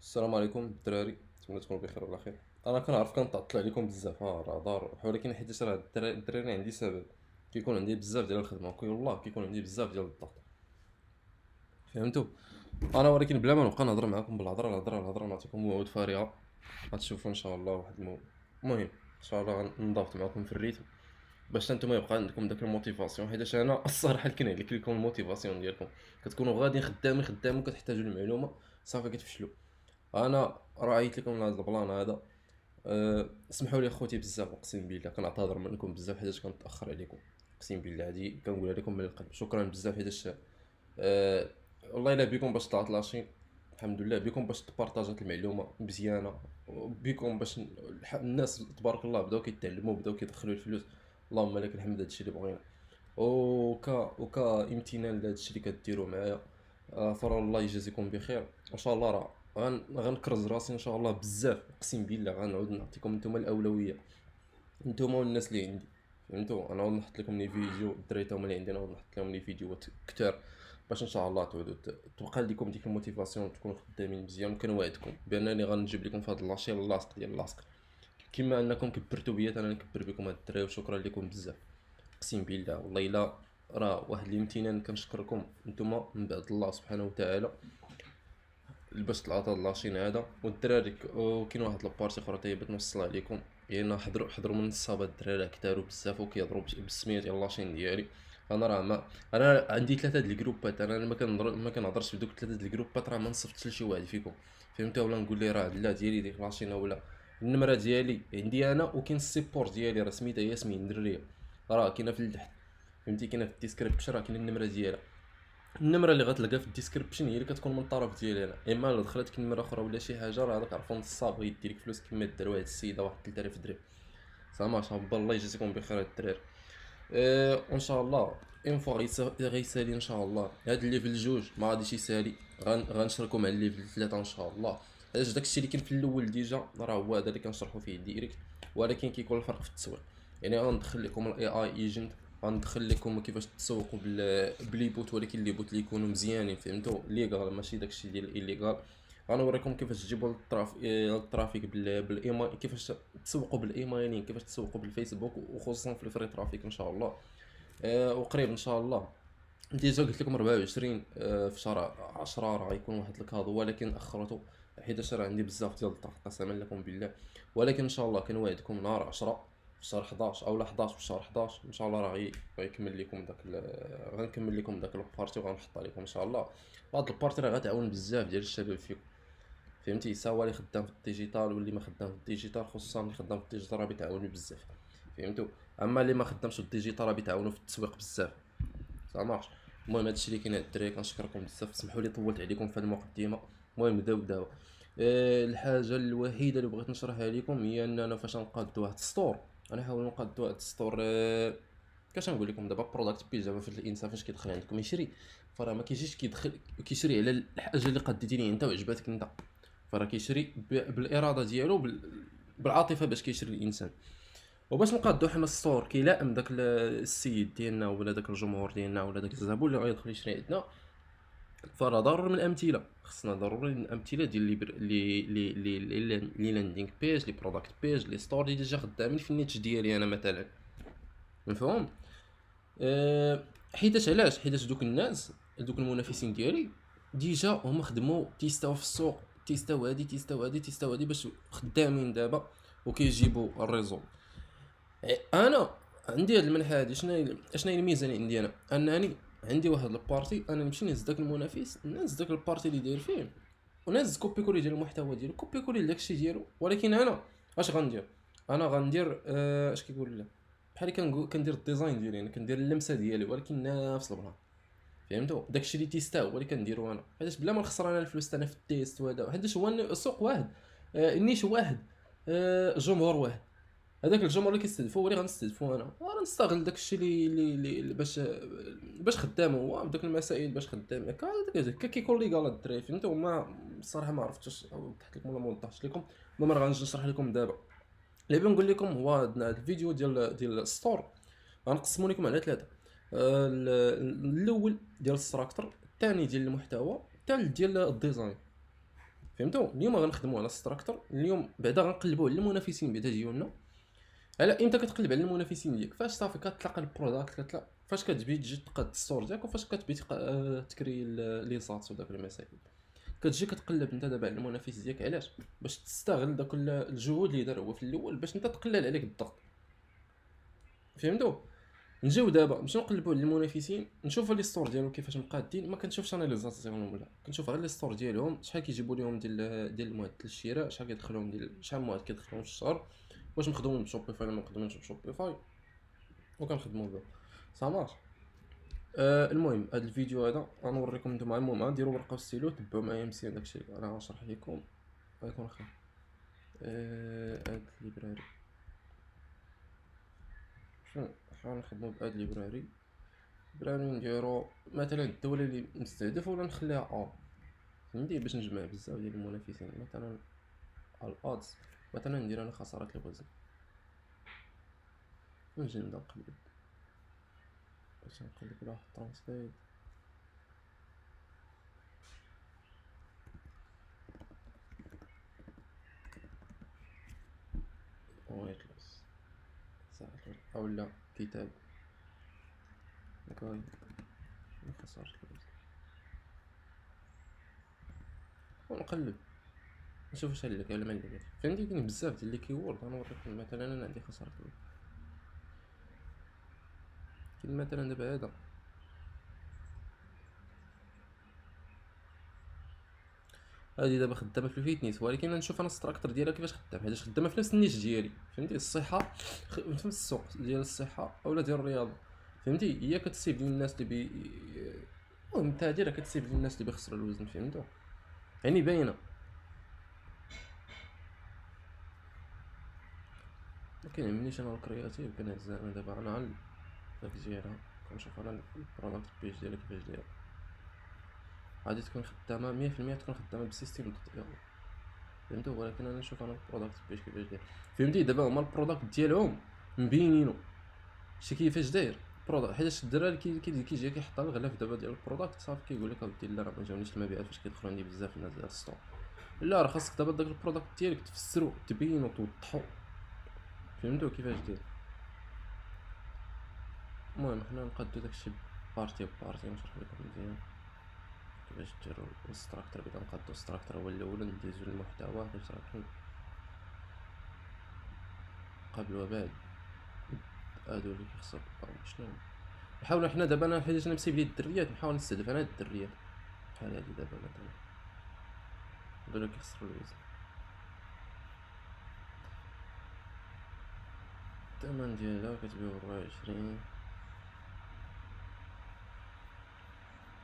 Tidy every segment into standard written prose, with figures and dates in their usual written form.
السلام عليكم الدراري، نتمنى تكونوا بخير وعلى خير. انا كنعرف كنطلع عليكم بزاف راه دار، ولكن حيت راه الدراري عندي سبب. كيكون عندي بزاف ديال الخدمه والله كيكون عندي بزاف ديال الضغط، فهمتوا؟ انا ولكن بلا ما نبقى نهضر معاكم بالهضره نعطيكم وعود فارغه. غتشوفوا ان شاء الله واحد المهم ان شاء الله غنضبط معاكم في الريتم باش نتوما يبقى عندكم داك الموتيفاسيون، حيت انا الصراحه كنهلك لكم الموتيفاسيون ديالكم. كتكونوا غاديين خدامين كتحتاجوا المعلومه صافي كتفشلوا. انا رايت لكم هذا البلان هذا. اسمحوا لي اخوتي بزاف، اقسم بالله كنعتذر منكم بزاف حيت كنتاخر عليكم. اقسم بالله هادي كنقولها لكم من القلب، شكرا بزاف حيت أه والله الا بكم باش طلعت لاشين. الحمد لله بكم باش تبارطاجات المعلومه مزيانه، بكم باش الناس تبارك الله بداو كيتعلموا بداو كيدخلوا الفلوس. اللهم لك الحمد، هادشي اللي بغينا. وكا امتنان لهذا الشيء اللي كديروا معايا. فرا الله يجازيكم بخير. ان شاء الله راه غنكرز راسي ان شاء الله بزاف، اقسم بالله غنعود نعطيكم نتوما الاولويه، نتوما والناس اللي عندي. فهمتوا؟ انا غنحط لكم لي فيديو الدراري تاهما اللي عندي، انا نحط لهم لي فيديوهات كثار باش ان شاء الله تعودوا تبقى لكم ديك الموتيفاسيون، تكونوا خدامين مزيان. وكنوعدكم بانني غنجيب لكم في هذا اللاشي اللاصق ديال اللاصق، كما انكم كبرتوا بيا انا نكبر بكم هاد الدراري. وشكرا لكم بزاف، اقسم بالله والله الا راه واحد الامتنان كنشكركم نتوما من بعد الله سبحانه وتعالى باش طلعت هاد لاشين هذا. والدراري وكاين واحد لابارتي اخرى تاهي بغيت نوصلها لكم، لان حضروا من الصابه الدراري كثاروا بزاف وكيهضروا بالسميه ديال لاشين ديالي. انا راه ما انا عندي ثلاثه د الجروبات، انا ما كنهضرش بدوك ثلاثه د الجروبات، راه ما نصيفطش لشي واحد فيكم. فهمتوا؟ ولا نقول ليه راه لا ديالي ديك لاشين ولا النمره ديالي عندي انا، وكاين السيبور ديالي راه سميتها ياسمين دريه، راه كاينه في التحت. فهمتي؟ كاينه في الديسكريبشن، راه كاينه النمره ديالها. النمره اللي غتلقى في الديسكريبشن هي اللي كتكون من الطرف ديالي انا، اما الا دخلت نمره اخرى ولا شي حاجه راه هذاك عرفوا نصاب غيدي لك فلوس كما دار واحد السيده واحد 3000 درهم. زعما صافي الله يجازيكم بخير هاد الدراري. وان شاء الله اون فوا غيسالي ان شاء الله هاد الليفل جوج ما غاديش يسالي. غنشركو مع الليفل ثلاثة ان شاء الله. علاش داكشي اللي كان في الاول ديجا راه هو هذا اللي كنشرحو فيه ديريكت، ولكن كيكون الفرق في التسويق. يعني غندخل لكم الاي اي ايجنت، غندخل لكم كيفاش تسوقوا بلي بوت، ولكن لي بوت اللي يكونوا مزيانين، فهمتوا؟ ليغال ماشي داكشي ديال الايليغال. غنوريكم كيفاش تجيبوا الترافيك بالايميل، كيفاش تسوقوا بالايميلين، كيفاش تسوقوا بالفيسبوك، وخصوصا في الفري ترافيك ان شاء الله. وقريب ان شاء الله. ديجا قلت لكم 24 في شهر 10 راه غيكون واحد الكادو، ولكن اخرته حيت راه عندي بزاف ديال الضغط قسما لكم بالله. ولكن ان شاء الله كنوعدكم نهار 10 في شهر 11 او لا 11 في شهر 11 ان شاء الله راه غيكمل لكم غنكمل لكم داك البارتي وغنحطها لكم ان شاء الله. هاد البارتي راه غتعاون بزاف ديال الشباب فيكم، فهمتي؟ سواء اللي خدام في الديجيتال واللي ما خدام في الديجيتال، خصوصا اللي خدام في الديجيتال راه بيتعاونوا بزاف، فهمتوا؟ اما اللي ما خدامش في الديجيتال راه بيتعاونوا في التسويق بزاف. صافي. المهم هادشي اللي كاين الدراري، كنشكركم بزاف، سمحوا لي طولت عليكم في هذه المقدمه. المهم نبداو دابا. الحاجه الوحيده اللي بغيت نشرحها لكم هي اننا فاش نقادو واحد السطور، غنحاولوا نقادو واحد السطور. كاش نقول لكم دابا برودكت بيجا فاش الانسان فاش كيدخل عندكم يشري، فراه ما كيجيش كيدخل كيشري على الحاجه اللي قديتي ليه انت وعجباتك انت، فراه كيشري بالاراده ديالو بالعاطفه باش كيشري الانسان. وباش نقادو حنا السطور كيلائم داك السيد ديالنا ولا داك الجمهور ديالنا ولا داك الزبون اللي غيدخل يشري عندنا، فراه ضروري من الامثله، خصنا ضروري من الامثله ديال لي لاندينغ بيج، لي برودكت بيج، لي ستور اللي ديجا خدامين في النيتش ديالي انا مثلا. مفهوم؟ حيتاش علاش؟ حيتاش دوك الناس دوك المنافسين ديالي ديجا هما خدموا تيستاو في السوق، تيستاو هادي باش خدامين دابا وكيجيبوا الريزو. انا عندي هاد المنحه هادي، شنو هي الميزه اللي عندي انا؟ انني عندي واحد البارتي، انا نمشي نهز داك المنافس، نهز داك البارتي اللي داير فيه، ونهز كوبي كولي ديال المحتوى ديالو، كوبي كولي داكشي ديالو. ولكن انا اش غندير؟ انا غندير اش كيقول له، بحال كندير الديزاين ديالي، انا كندير اللمسه ديالي، ولكن نفس البلان. فهمتوا؟ داكشي اللي تيستاو هو اللي كنديرو انا، حيت بلا ما نخسر انا الفلوس انا في التيست وهذا، حيت هو السوق واحد، النيش واحد، الجمهور واحد. هذاك الجمهور اللي كيستهدفو هو اللي غنستهدفو انا، غنستغل داكشي اللي باش خدام هو بداك المسائل، باش خدام هكا كيكون ليغال الدراري. فهمتوا؟ ما الصراحه ما عرفتش وضحت لكم ولا ما وضحتش لكم، المهم راه غنجي نشرح لكم دابا. اللي بغيت نقول لكم هو هذا الفيديو ديال الستور غنقسمو لكم على ثلاثه. الاول ديال الستراكتور، الثاني ديال المحتوى، الثالث ديال الديزاين. فهمتوا؟ اليوم غنخدموا على ستراكتور، اليوم بعدا غنقلبوا على المنافسين بعدا ديالنا. على امتى كتقلب على المنافسين ديالك؟ فاش صافي كتلاقى البروداكت، فاش كتبي تجي تقاد الستور ديالك، وفاش كتبي تكري لي سات وداك المسائل. كتجي كتقلب انت دابا على المنافس ديالك. علاش؟ باش تستغل داك الجهود اللي دار هو في الاول باش انت تقلل عليك الضغط. فهمتوا؟ نجيو دابا نمشيو نقلبوا على المنافسين، نشوفوا لي ستور ديالهم كيفاش مقادين. ما كنشوفش انا لي زات ديالهم ولا، كنشوف غير لي ستور ديالهم، شحال كيجيبوا لهم ديال المعدل الشراء، شحال كيدخلهم ديال شحال معدل كيدخلهم في الشهر، واش مخدومين بشوبيفاي ولا ما مخدومينش بشوبيفاي، وكنخدموا به صاماش. المهم هذا الفيديو هذا غنوريكم نتوما. المهم ديروا ورقه وستيلو، تبعوا معايا مزيان داكشي انا غنشرح لكم، غيكون خير. هاد الليبراري شنو نحاول نخدموا بهاد الليبراري. نديرو مثلا الدوله اللي مستهدفه ولا نخليها فهمتي، باش نجمع بزاف ديال المنافسين. مثلا الادز، مثلا ندير انا خسارات الوزن، ونجي نبدا نقلب باش نقلب على واحد ترانسليت. ويت لوس اولا كتاب هكايا خسارة الوزن، ونقلب نشوف واش هلك ولا ما هلكش. فهمتي؟ كاين بزاف ديال لي كيورد. غنوريكم مثلا انا عندي خسارة الوزن. كاين مثلا دابا هذا، هادي دابا خدامه في الفيتنيس، ولكن نشوف انا الستراكتور ديالها كيفاش خدام، حيت خدامه في نفس النيش ديالي. فهمتي؟ الصحه في نفس السوق ديال الصحه اولا ديال الرياضه. فهمتي؟ هي كتسيب للناس اللي المهم انت هادي راه كتسيب للناس اللي بيخسروا الوزن. فهمتوا؟ يعني باينه. ما كيهمنيش انا الكرياتيف، كنهز انا دابا انا على داك ديالها، كنشوف انا البرودكت بيج ديالها كيفاش داير. غادي تكون خدامه 100%، تكون خدامه بالسيستم ديالها. فهمتوا؟ ولكن انا نشوف انا البرودكت بيج كيفاش داير. فهمتي؟ دابا هما البرودكت ديالهم مبينينو شتي كيفاش داير البرودكت، حيت الدراري كيجي كيحط الغلاف دابا ديال البرودكت صافي كيقول لك اودي لا راه ما جاونيش المبيعات فاش كيدخلوا عندي بزاف الناس ديال السطور. لا راه خاصك دابا داك البرودكت ديالك تفسرو تبينو توضحو. فهمتوا كيفاش داير؟ المهم حنا نقادو داكشي بارتي بارتي، نشرح لكم مزيان كيفاش ديروا الستراكتور. بدا نقادو الستراكتور هو الاول، ندوزو للمحتوى كيفاش راكم قبل وبعد. هادو اللي كيخسروا شنو نحاولوا حنا دابا. انا حيت انا مسيب لي الدريات نحاول نستهدف انا الدريات بحال هادي دابا مثلا، هادو اللي كيخسروا الوزن. الثمن ديالها كتبيعو 24.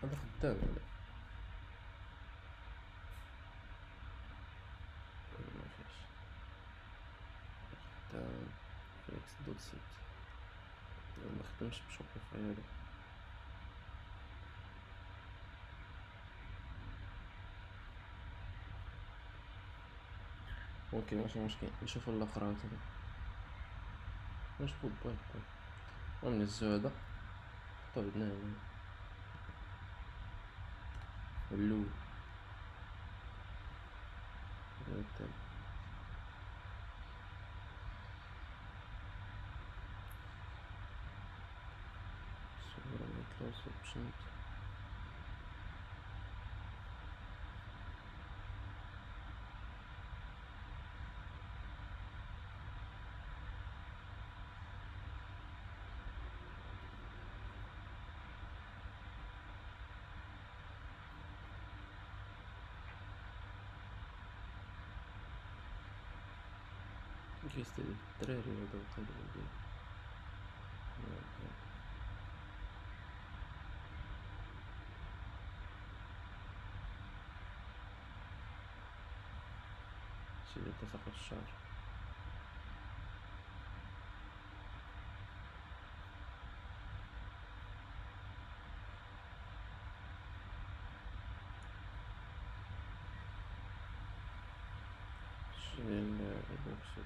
هذا خدام هذا مافيهش خدام فيكس دوت سيت، مخدمش بشوبيفاي هذا. اوكي ماشي مشكل، نشوفو الاخرى هذا نشوفو بوين. المهم نهزو هذا نحطو عندنا هنا اللول هذا الثاني. صورة ميتلاس اوبشنز. كيستهدف الدراري هذا وقيلا ديال شي اللي اتفق في الشهر. شي البوكسي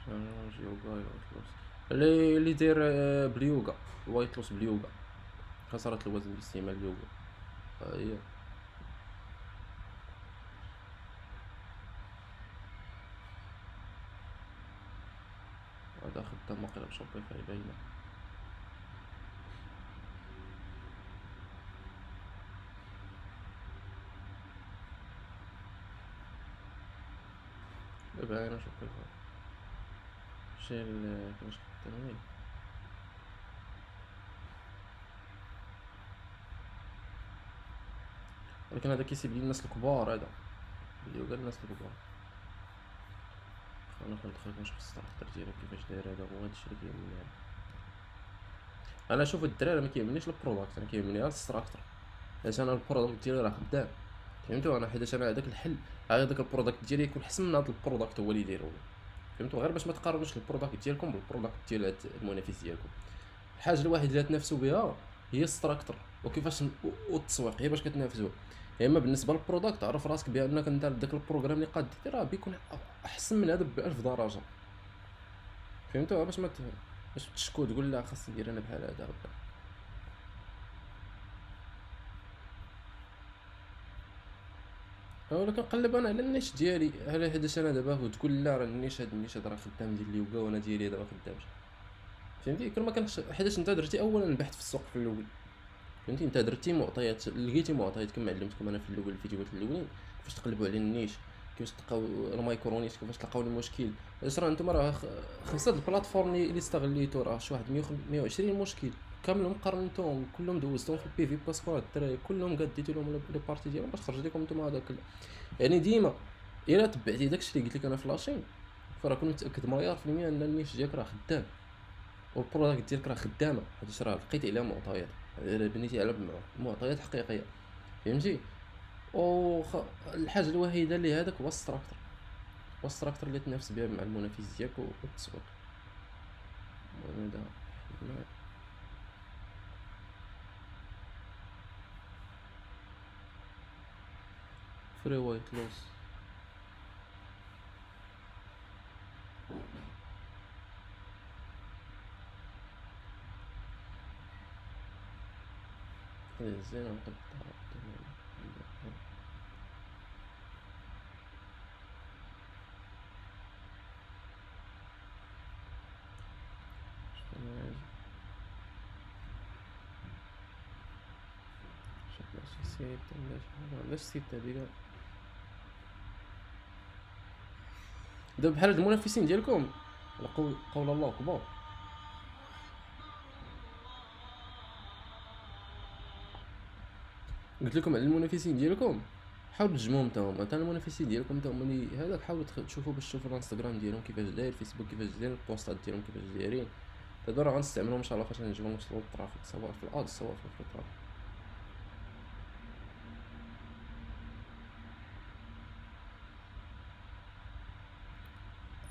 يوغا وايت لوس اللي داير باليوغا، وايت لوس باليوغا، خسارة الوزن باستعمال اليوغا. هي هذا خدام واقيلا بشوبيفاي باينة. باينة شوبيفاي. ماشي كيفاش خدام وين. ولكن هذا كيسيب لي الناس الكبار، هذا اليوغا الناس الكبار. انا كندخل كنشوف الستراكتر ديالو كيفاش داير، هذا هو هادشي اللي كيهمني انا. شوف الدراري ما كيهمنيش البروداكت، انا كيهمني غير الستراكتر، حيت انا البروداكت ديالي راه خدام، فهمتوا. انا حيت انا هذاك الحل هذاك البروداكت ديالي يكون احسن من هذا البروداكت هو اللي يديرو، فهمتوا. غير باش ما تقارنوش البروداكت ديالكم بالبروداكت ديال هاد المنافس ديالكم. الحاجه الوحيده اللي تنافسوا بها هي الستراكتر وكيفاش والتسويق، هي باش كتنافسوا. يا اما بالنسبه للبروداكت عرف راسك بانك انت داك البروغرام اللي قاد دير راه بيكون احسن من هذا ب1000 درجه، فهمتوا. باش ما باش تشكو تقول لا خاصني ندير انا بحال هذا. ولا كنقلب انا على النيش ديالي، على حيتاش انا دابا وتقول لا راه النيش هذا راه خدام ديال اليوغا وانا ديالي دابا خدامش، فهمتي. كل ما كانش حيتاش انت درتي اولا البحث في السوق في الاول، فهمتي. انت درتي معطيات، لقيتي معطيات كما علمتكم انا في الاول الفيديوهات الاولين، كيفاش تقلبوا على النيش، كيفاش تلقاو المايكرونيش، كيفاش تلقاو المشكل. علاش راه نتوما راه خمسه البلاتفورم اللي استغليتو راه شي واحد 120 مشكل كاملهم قرنتهم كلهم دوزتهم في البي في باسكواد، الدراري كلهم قاديتو لهم لي بارتي ديالهم باش خرج لكم نتوما هذاك يعني ديما الا تبعتي داكشي اللي قلت لك انا في لاشين، فراه كون متاكد مليار في المية ان النيش ديالك راه خدام والبروداكت ديالك راه خدامه، حيت راه لقيتي عليها معطيات، بنيتي على معطيات حقيقيه، فهمتي. و الحاجه الوحيده اللي هذاك هو الستراكتر، هو الستراكتر اللي تنافس بها مع المنافس ديالك والتسويق. هذا فري وايت لوس. زين نقد شي سيت علاش السيت هذيك دابا بحال هاد المنافسين ديالكم قول الله كبار. قلت لكم على المنافسين ديالكم حاولوا تجمعوا حتى المنافسين ديالكم حتى هما اللي هذاك، حاولوا تشوفوا باش تشوفوا الانستغرام ديالهم كيفاش داير، فيسبوك كيفاش داير، البوستات ديالهم كيفاش دايرين. هادو راه غنستعملهم ان شاء الله فاش نجيو نوصلوا للترافيك، سواء في الاد سواء في الترافيك.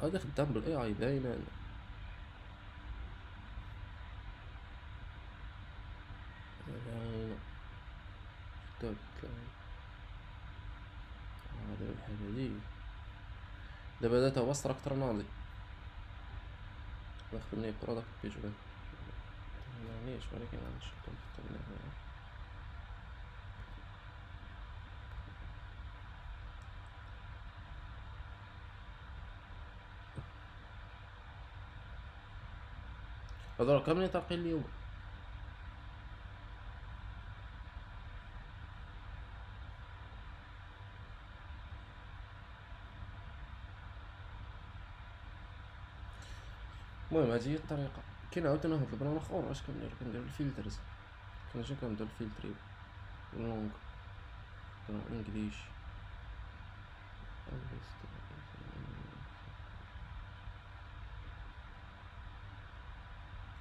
هذا خدام بالاي اي باينه باينه خدام هذا بحال هادي. دابا هذا تا هو ستراكتر ناضي، ناخذ لي برودكت بيج ويب معنيش، ولكن غنشوفو هذا راه كاملين طالقين اليوم. المهم هذه هي الطريقه. كاين عاوتاني واحد البلان اخر اش كنديرو الفلترز، كنجيو كنبداو الفلتري لونغ انجليش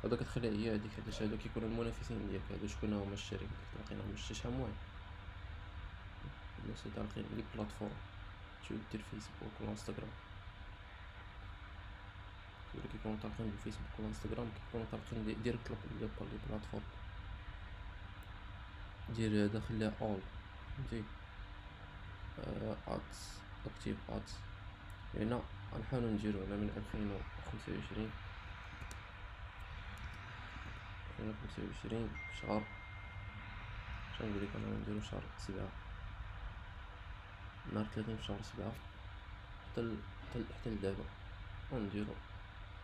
هذا كتخليها هي هذيك، حيتاش هادو كيكونوا المنافسين ديالك، هادو شكون هما الشركات اللي طالقينهم شي شحال واحد الناس اللي طالقين لي بلاتفورم، تشوف دير فيسبوك ولا انستغرام، اللي كيكونوا طالقين بالفيسبوك ولا انستغرام كيكونوا طالقين ديريكت لي بلاتفورم. دير هذا خليها اول، فهمتي. ادز اكتيف ادز لأن غنحاولو نديرو هنا من 2025 شهر، شنقولك أنا نديرو شهر 7، نهار 30 في شهر 7 حتى لدابا، ونديرو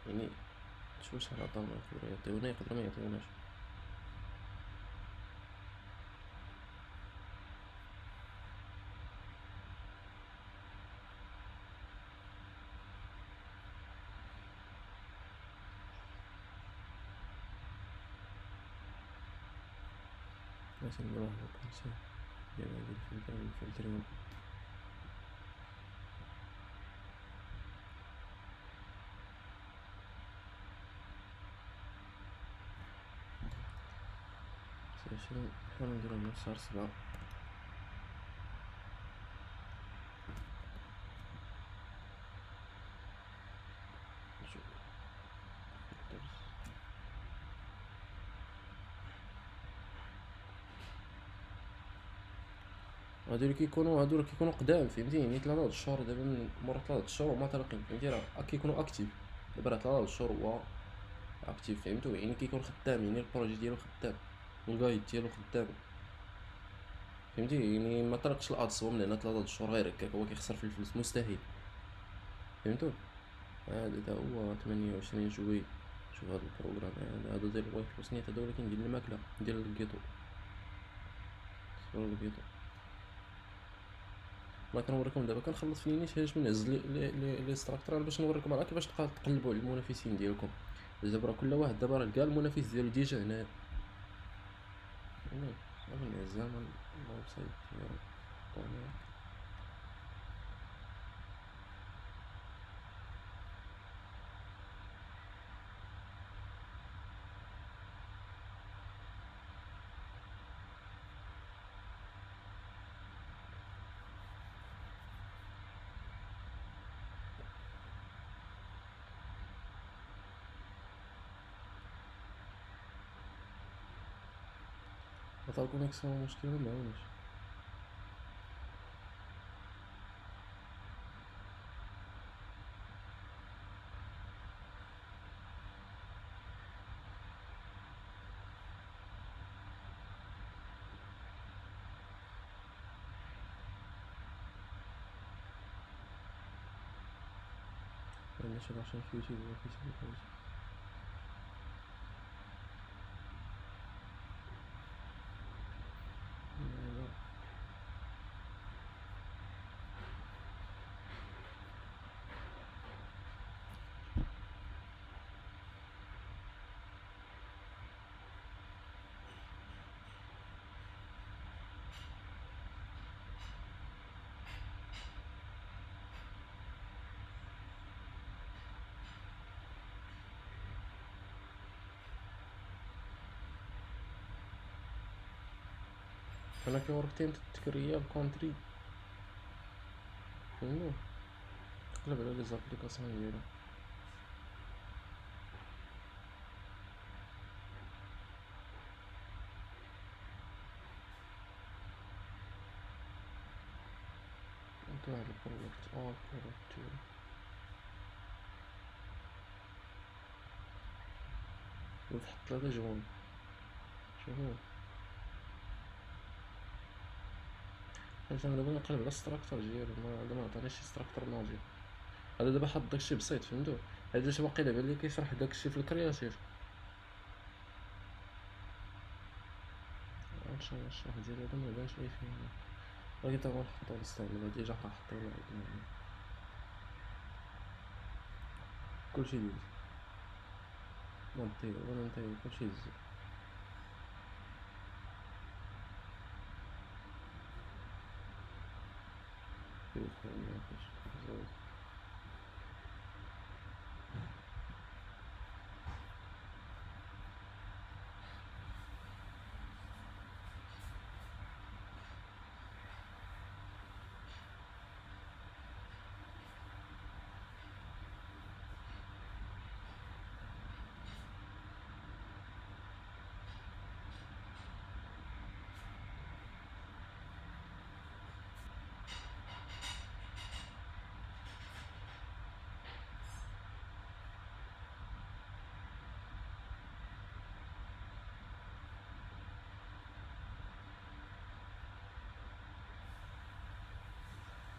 يعني شوف شحال عطاونا، يقدرو يعطيونا يقدرو ميعطيوناش. باش نديرو واحد البارتي ديال هادي الفلترين. عشرين نحاولو نديرو من شهر 7. هادو اللي كيكونو قدام، فهمتيني، 3 الشهور دابا من مورا 3 الشهور هما طالقين، فهمتي، راه كيكونوا اكتيف. دابا راه 3 الشهور هو اكتيف، فهمتو، يعني كيكون خدام، يعني البروجي ديالو خدام، الجايد ديالو خدام، فهمتي، يعني ما طرقش الادس هو من هنا 3 الشهور غير هكاك، هو كيخسر في الفلوس مستحيل، فهمتو. هذا تا هو 28 جوي. شوف هاد البروغرام هذا ديال الوايت بوسنيت هذا، ولكن ديال الماكله ديال الكيطو، صوروا الكيطو. ما كنوريكم دابا كنخلص في لينيش من نهز لي ستراكتور باش نوريكم راه كيفاش تقلبوا على المنافسين ديالكم. دابا راه كل واحد دابا راه كاع المنافس ديالو ديجا هنا. غادي نهزها من الويب سايت ديالو. عطا الكونيكسيون مشكلة معاوناش. عندنا شي لاشين في يوتيوب ولا فيسبوك. انا كيوريكتي التكريه الكونتري، فهمتو، قلب على لي زابليكاسيون ديالو. انت واحد البروجيكت بروجيكت وتحط 3 جوان. شوفو حيت انا دابا نقلب على الستراكتور ديالو، هذا ما عطانيش شي ستراكتور ناضي. هذا دابا حط داكشي بسيط، فهمتو. هذا شي واقيلا بان لي كيشرح داكشي في الكرياتيف. غنشرح الشرح ديال هذا ميبانش لي فيه، ولكن تا هو نحطو نستعملو ديجا، راه حطينا عندنا كلشي ديز. نطيب ولا نطيب كلشي ديز.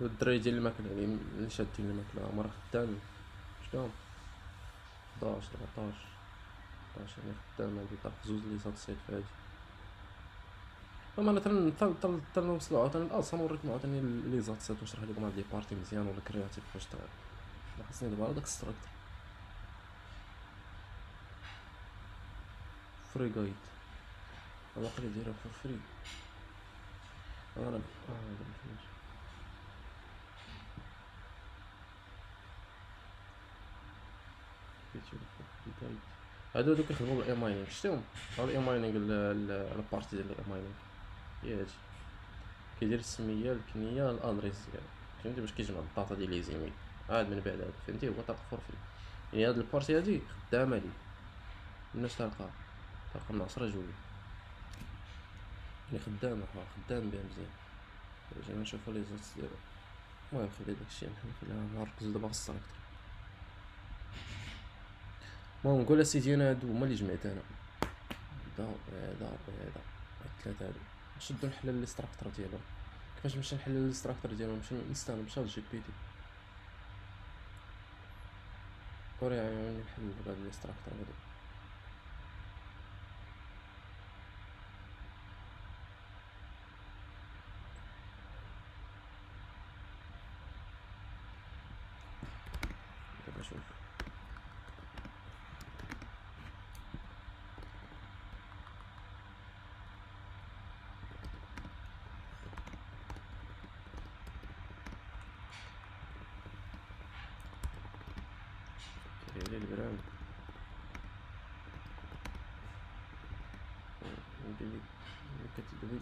الدراري ديال الماكله اللي شادين الماكله هما راه خدامين شنو 11 14 11 يعني خدام هادي طاح في 2 لي ساتسيت في هادي. اما انا تنوصلو عاوتاني الاصلا نوريكم عاوتاني لي زاتسيت ونشرح لكم هاد لي بارتي مزيان ولا كرياتيف فاش طير. خاصني دابا هذاك الستراكتر فري جايد هذا قري دايرها فور فري. انا دابا فهمت جايد. هادو كيخدمو بالاي ماينينغ شتيهم هاد الاي ماينينغ البارتي ديال الاي ماينينغ هي هادي كيدير السميه الكنيه الادريس ديالو فهمتي باش كيجمع الداتا ديال لي زيميل عاد من بعد هذا فهمتي هو طاق فور فري. يعني هاد البارتي هادي خدامه لي الناس تلقى من 10 جوج يعني خدامه خدام بها مزيان. جينا نشوفو لي زوت ديالو. المهم خلي داكشي خلينا نركزو دابا في الستراكتر. المهم نقول اسيدي انا هادو هما اللي جمعت انا هدا الثلاثه هادو نشدو نحلل الاستراكتر ديالهم. كيفاش نمشي نحلل الاستراكتر ديالهم نمشي نستعمل شات جي بي تي كوري يعني نحلل هاد الاستراكتر هادو. دابا شوف كاين البراند ندير كتدوي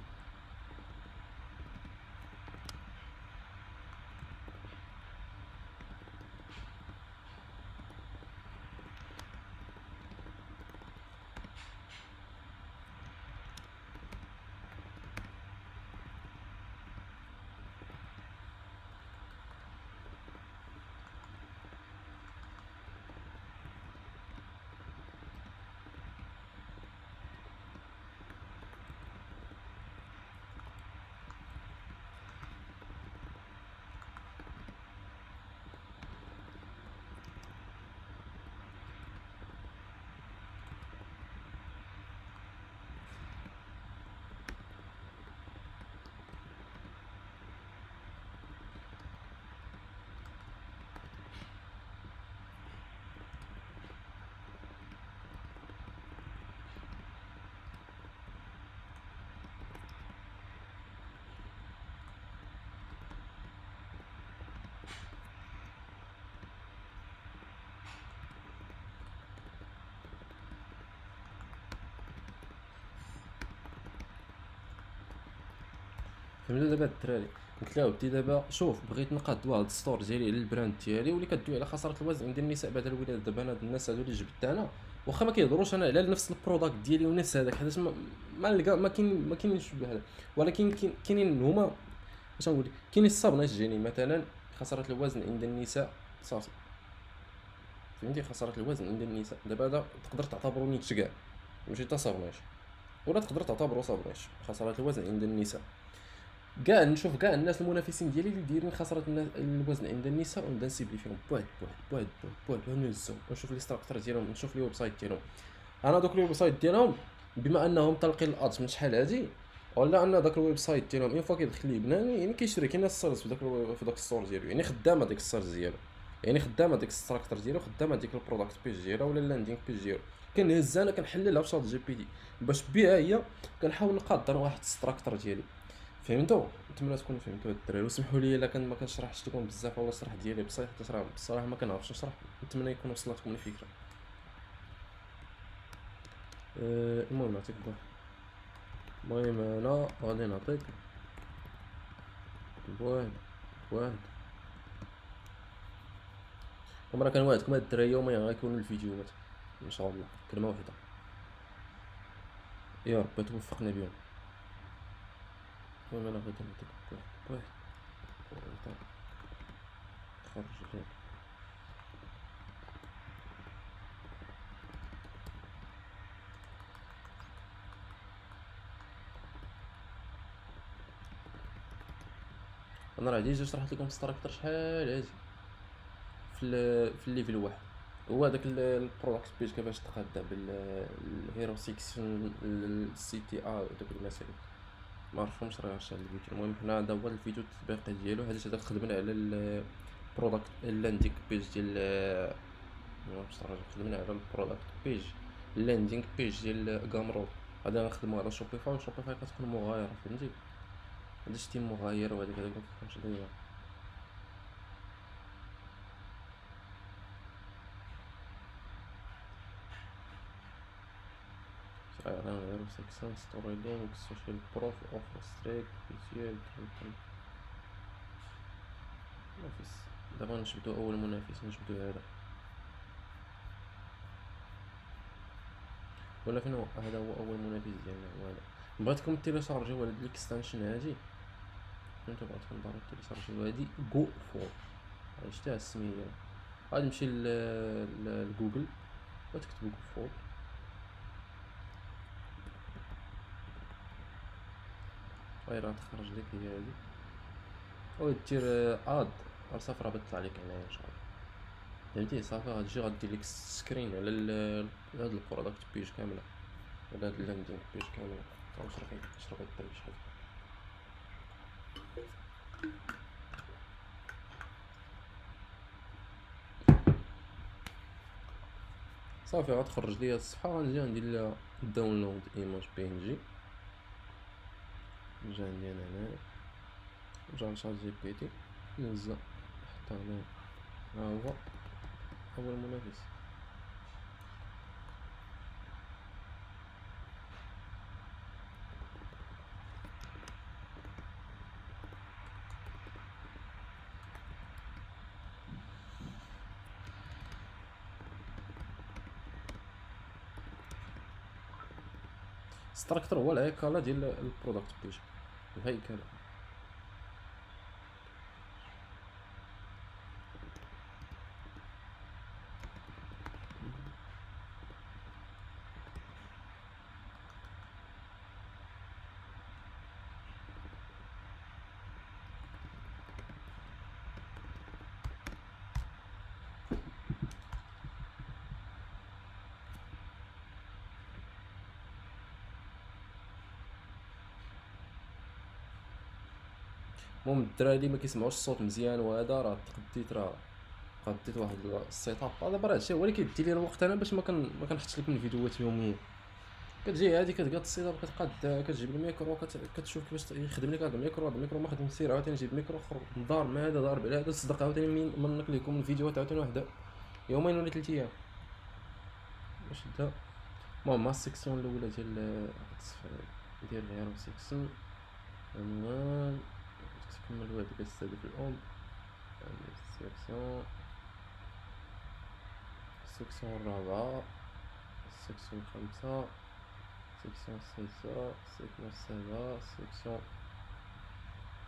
فهمتوا دابا الدراري. قلت له ودي دابا شوف بغيت نقاد واحد الستور ديالي على البراند ديالي واللي كدوي على خساره الوزن عند النساء بعد الولاده. دابا انا هاد الناس هادو اللي جبت انا واخا ما كيهضروش انا على نفس البروداكت ديالي ونفس هذاك حيت ما نلقى ما كاينينش بحال هذا ولكن كاينين هما اش نقول لك كاينين الصابونات جيني مثلا خساره الوزن عند النساء صافي فهمتي. خساره الوزن عند النساء دابا هذا تقدر تعتبرو نيتش كاع ماشي حتى صابونات ولا تقدر تعتبرو صابونات خساره الوزن عند النساء كاع نشوف كاع الناس المنافسين ديالي اللي دايرين خساره الوزن عند النساء ونبدا نسيبلي فيهم بواحد ونهزهم ونشوف لي ستراكتر ديالهم نشوف لي ويب سايت ديالهم. انا دوك الويب سايت ديالهم بما انهم طالقين الادز من شحال هادي ولا ان داك الويب سايت ديالهم اون فوا كيدخل لي بنان يعني كيشري كاين السيرفيس في داك الستور ديالو يعني خدامه ديك السيرفيس ديالو يعني خدامه ديك الستراكتر ديالو خدامه ديك البروداكت بيج ديالو ولا اللاندينغ بيج ديالو كنهز انا كنحللها في شات جي بي تي باش بها هي كنحاول نقاد واحد الستراكتر ديالي. فهمتوا نتمنى تكونوا فهمتوا هاد الدراري وسمحوا لي الا كان ما كنشرحش لكم بزاف ولا الشرح ديالي بصح حتى راه بصراحه ما كنعرفش نشرح. نتمنى يكون وصلتكم الفكره. المهم نعطيك المهم انا غادي نعطيك واحد عمرها كنوعدكم هاد الدراري يوميا غيكونوا الفيديوهات ان شاء الله كلمه واحده يا رب توفقنا بهم. المهم انا غادي نعطيك واحد خرج غير انا راه ديجا شرحت لكم ستراكتر شحال هادي في الليفل واحد. هو هذاك البرودكت بيج كيفاش تقاد بالهيرو سيكشن السي تي ار ودوك المسائل ما عرفهمش راه شحال الفيديو. المهم حنا هذا هو الفيديو التطبيقي ديالو. هذا خدمنا على البرودكت اللاندينغ بيج ديال باش خدمنا على البرودكت بيج اللاندينغ بيج ديال غامرود. هذا نخدمو على شوبيفاي وشوبيفاي كتكون مغايره فهمتي. هذا شتي مغاير وهذيك ما كتكونش دايره. اعلان غير سيكسان ستوري لينك سوشيال بروف اوفر ستريك بيتيال منافس. دابا نجبدو اول منافس نجبدو هذا ولا فين هو. هذا هو اول منافس ديالنا هو هذا. بغيتكم تيليشارجيو هاد الاكستنشن هادي فهمتو. بغيتكم ضروري تيليشارجيو هادي جو فور. شتيها السميه ديالها. غادي نمشي لجوجل وتكتبو جو فور. غير تخرج لك هي هادي ودير اد صافي راه بطلع لك هنايا ان شاء الله فهمتي. صافي غتجي غدير لك سكرين على هاد البرودكت بيج كامله ولا هاد اللاندينغ بيج كامله. واش راه غيطيب شحال صافي غتخرج ليا الصفحه. غنجي ندير لها داونلود ايماج بي ان جي. نجي عندي انا هنايا نرجع لشات جي بي تي نهزها نحطها هنا. ها هو اول منافس. ستراكتر هو الهيكله ديال البرودكت بيج الهيكله. المهم الدراري اللي ما كيسمعوش الصوت مزيان وهذا راه قديت واحد السيت اب. دابا راه هادشي هو اللي كيدي لي الوقت انا باش ما كنحطش لكم الفيديوهات يوميا. كتجي هادي كتقاد السيت اب كتقاد كتجيب الميكرو كتشوف كيفاش يخدم لك هذا الميكرو ما خدمش. سير عاوتاني جيب ميكرو اخر دار مع هذا ضارب على هذا صدق عاوتاني من لكم الفيديوهات عاوتاني واحد يومين ولا 3 ايام باش دا. المهم مع السيكسيون الاولى ديال الهيرو سيكسيون عنوان تكمل هو هذيك السادة الأم. السيكسيون الرابعة السيكسيون الخامسة السيكسيون السادسة السيكسيون السابعة السيكسيون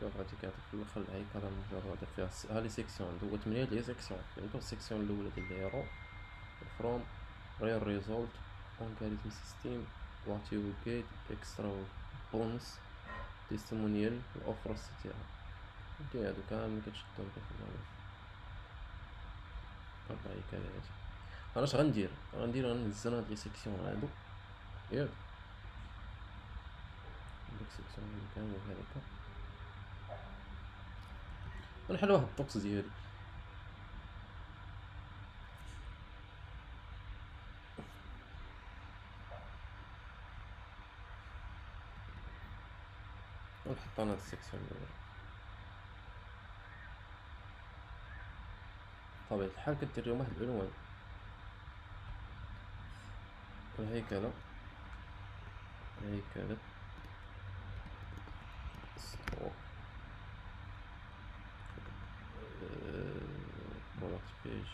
غادي كيعطيك في الاخر الهيكلة المجردة فيها لي سيكسيون. هو 8 لي سيكسيون فهمتو. السيكسيون الاولى ديال الهيرو فروم ريال ريزولت اونغاريزم سيستيم وات يو جيت اكسترا بونس تيستيمونيال الاوفر سي تي هادو كاملين كتشدهم كيخدمو. والله كذا انا اش غندير غنهز هاد لي سيكسيون هادو ياك ديك سيكسيون هادي كامل هذاك ونحل واحد البوكس ديالي. ونحط انا هاد السيكسيون الاولى. بطبيعة الحال كدير لهم واحد العنوان الهيكلة ستور برودكت بيج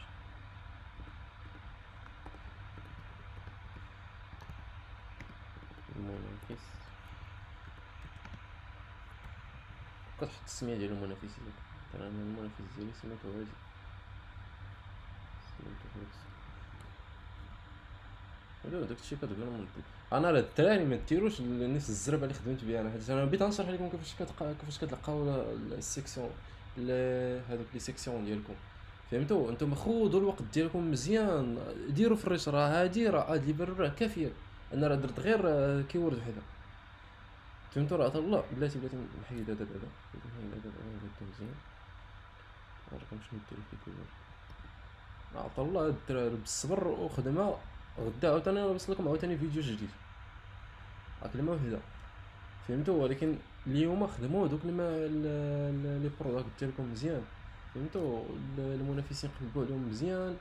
المنافس. كتحط السمية ديال المنافس ديالك. انا المنافس ديالي سميتو هادي لا داكشي كتقول لهم انا راه الدراري ما ديروش نفس الزربه اللي خدمت بها انا، حيت انا بغيت نشرح لكم كيفاش كتلقاو السيكسيون هذوك لي سيكسيون ديالكم. فهمتوا؟ انتم خذوا الوقت ديالكم مزيان، ديروا في الريش، راه هاد لي برو راه كافيه. انا راه درت غير كيورد وحده. فهمتوا؟ راه الله بلاتي نحيد هذا مزيان. نوريكم شنو ديروا في كيورد. عطا الله هاد الدراري بالصبر وخدمه، غدا عاوتاني نلبس لكم عاوتاني فيديو جديد، كلمه وحده. فهمتوا؟ ولكن اليوم خدموا دوك لي بروداكت ديالكم مزيان. فهمتوا؟ المنافسين قلبوا عليهم مزيان،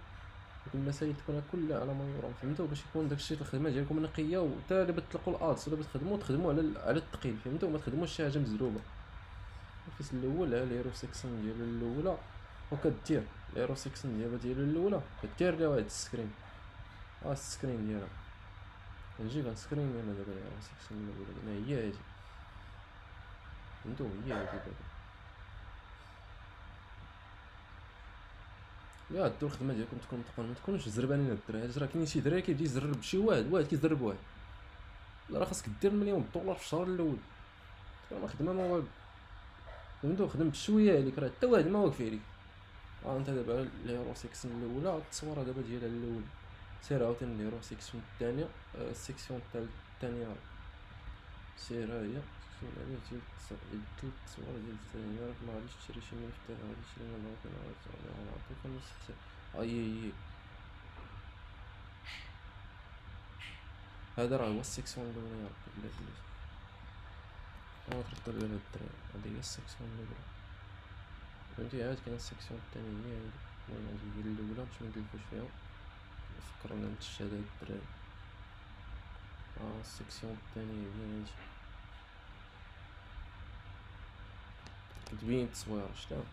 دوك المسائل تكون كلها على ما يرام. فهمتوا؟ باش يكون داكشي الخدمه ديالكم نقيه، وتا اللي بتطلقوا الادس ولا تخدموا على الثقيل. فهمتوا؟ ما تخدموش شي حاجه مزروبه. الفيس الاول ها ليرو سيكسون ديالو الاولى، وكدير ليرو سيكسون ديالو الاولى، كدير ليها واحد السكرين. السكرين ديالها نجيب هاد السكرين ديالها دابا ليرو سيكسون الاولى هي هادي. فهمتوا؟ هي هادي دابا. يا دو الخدمه ديالكم تكون متقنه، ما تكونوش زربانين الدراري. راه كاين شي دراري كيبدا يزرب بشي واحد كيزرب بواحد. لا راه خاصك دير مليون دولار في الشهر الاول، راه خدمه ما والو. فهمتوا؟ خدم بشويه عليك، راه حتى واحد ما واقف عليك. انت دابا ليرو سيكسيون الاولى، التصويره دابا ديالها الاول، سير عاوتاني ليرو سيكسيون الثانيه، السيكسيون الثانيه سير ها هي سيكسيون عليه ديال التصويره ديال الثانيه. راك ما غاديش تشري شي مفتاح، غادي تشري من الوطن، غنعطيك نص هي هذا راه هو السيكسيون الاولى. يا ربي بلاتي تردوا على هاد الدراري، هادي هي السيكسيون الاولى. فهمتي؟ عاد كاين السيكسيون الثانيه هي هادي. المهم هادي هي الاولى باش منقلبوش فيها، فكرنا نتشاد هاد الدراري. السيكسيون الثانيه هي هادي، كتبين التصويره شتا.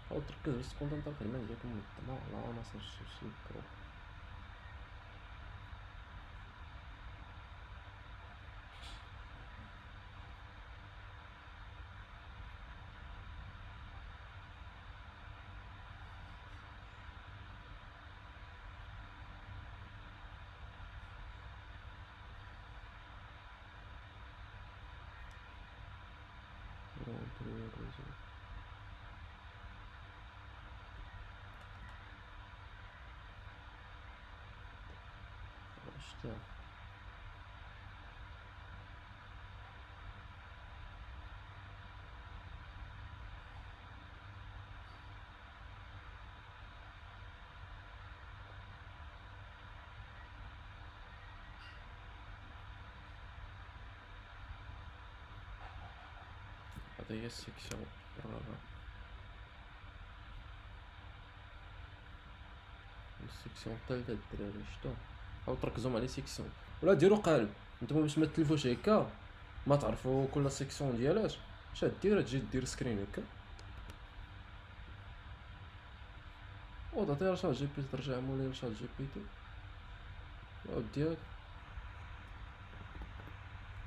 حاول تركز باش تكون تنطلق الخدمه ديالكم منظمه على عناصر الشمسية برو. شتا هذا هي السيكسيون الرابعه. السيكسيون الثالثه الدراري شتا. حاول تركزوا مع لي سيكسيون ولا ديروا قالب. نتوما باش ما تلفوش هكا، ما تعرفوا كل سيكسيون ديالاش اش دير، تجي دير سكرين هكا وتعطيها لشات جي بي تي، ترجع مولاي لشات جي بي تي وديك